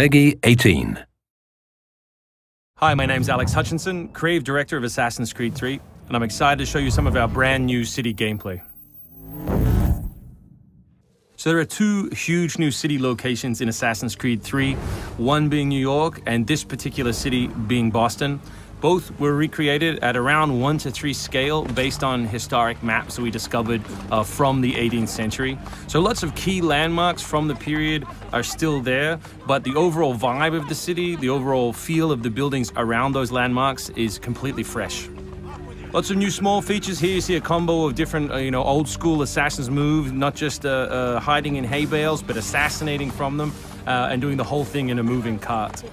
Peggy 18. Hi, my name's Alex Hutchinson, Creative Director of Assassin's Creed 3, and I'm excited to show you some of our brand new city gameplay. So there are two huge new city locations in Assassin's Creed 3, one being New York and this particular city being Boston. Both were recreated at around 1:3 scale based on historic maps that we discovered from the 18th century. So lots of key landmarks from the period are still there, but the overall vibe of the city, the overall feel of the buildings around those landmarks is completely fresh. Lots of new small features here. You see a combo of different, old school assassin's moves, not just hiding in hay bales, but assassinating from them and doing the whole thing in a moving cart.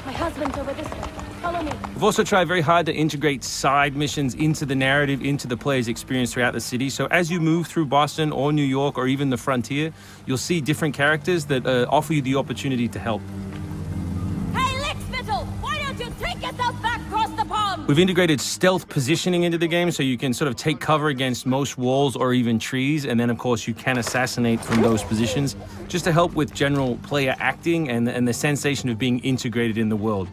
My husband's over this way. Follow me. We've also tried very hard to integrate side missions into the narrative, into the player's experience throughout the city. So as you move through Boston or New York or even the frontier, you'll see different characters that offer you the opportunity to help. Hey, Lickspittle! Why don't you take yourself back across the pond? We've integrated stealth positioning into the game so you can sort of take cover against most walls or even trees, and then of course you can assassinate from those positions, just to help with general player acting and the sensation of being integrated in the world.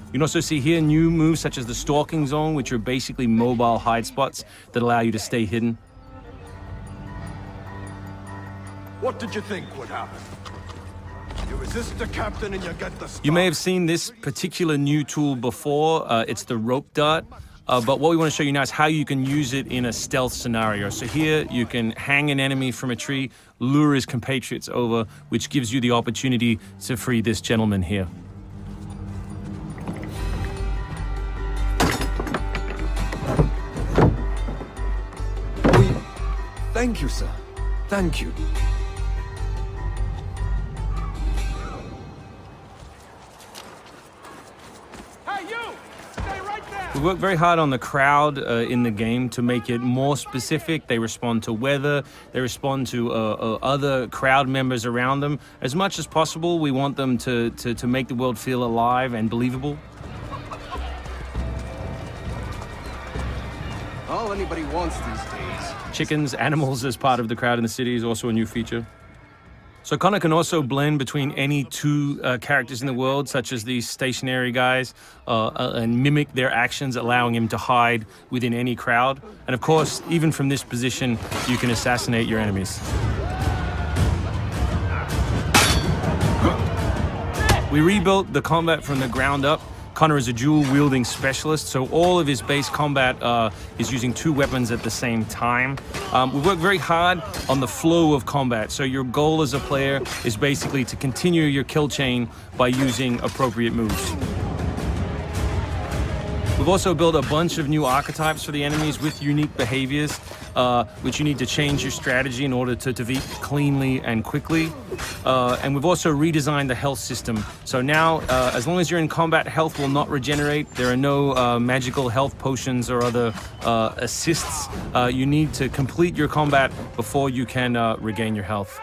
You can also see here new moves such as the stalking zone, which are basically mobile hide spots that allow you to stay hidden. What did you think would happen? You resist the captain and you get the star. You may have seen this particular new tool before. It's the rope dart. But what we want to show you now is how you can use it in a stealth scenario. So here you can hang an enemy from a tree, lure his compatriots over, which gives you the opportunity to free this gentleman here. Thank you, sir. Thank you. Hey, you! Stay right there! We work very hard on the crowd in the game to make it more specific. They respond to weather, they respond to other crowd members around them. As much as possible, we want them to make the world feel alive and believable. All anybody wants these days. Chickens, animals as part of the crowd in the city is also a new feature. So Connor can also blend between any two characters in the world, such as these stationary guys, and mimic their actions, allowing him to hide within any crowd. And of course, even from this position, you can assassinate your enemies. We rebuilt the combat from the ground up. Connor is a dual-wielding specialist, so all of his base combat is using two weapons at the same time. We work very hard on the flow of combat, so your goal as a player is basically to continue your kill chain by using appropriate moves. We've also built a bunch of new archetypes for the enemies with unique behaviors, which you need to change your strategy in order to defeat cleanly and quickly. And we've also redesigned the health system. So now, as long as you're in combat, health will not regenerate. There are no magical health potions or other assists. You need to complete your combat before you can regain your health.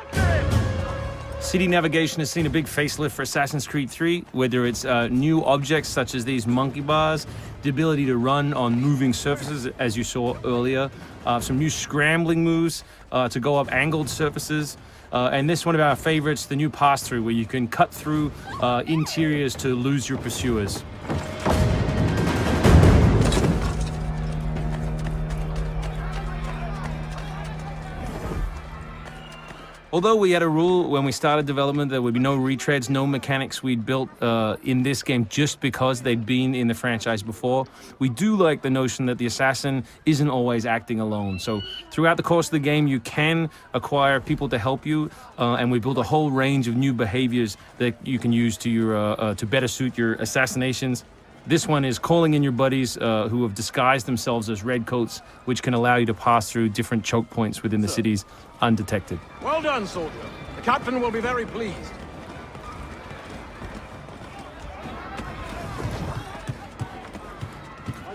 City navigation has seen a big facelift for Assassin's Creed 3, whether it's new objects such as these monkey bars, the ability to run on moving surfaces, as you saw earlier, some new scrambling moves to go up angled surfaces, and this one of our favorites, the new pass-through, where you can cut through interiors to lose your pursuers. Although we had a rule when we started development there would be no retreads, no mechanics we'd built in this game just because they'd been in the franchise before, we do like the notion that the assassin isn't always acting alone. So throughout the course of the game, you can acquire people to help you, and we built a whole range of new behaviors that you can use to your to better suit your assassinations. This one is calling in your buddies who have disguised themselves as redcoats, which can allow you to pass through different choke points within the cities undetected. Well done, soldier. The captain will be very pleased.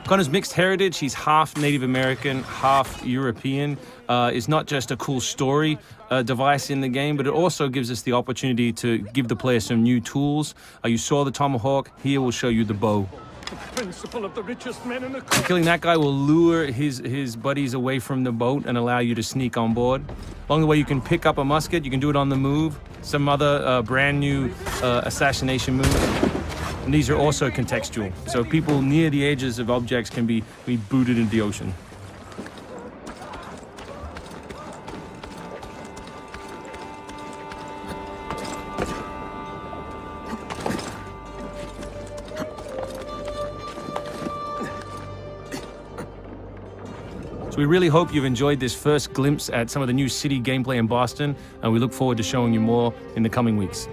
Connor's mixed heritage, he's half Native American, half European, is not just a cool story device in the game, but it also gives us the opportunity to give the player some new tools. You saw the tomahawk, here we'll show you the bow. The principle of the richest men in the country. Killing that guy will lure his buddies away from the boat and allow you to sneak on board. Along the way, you can pick up a musket. You can do it on the move. Some other brand new assassination moves. And these are also contextual. So people near the edges of objects can be booted into the ocean. We really hope you've enjoyed this first glimpse at some of the new city gameplay in Boston, and we look forward to showing you more in the coming weeks.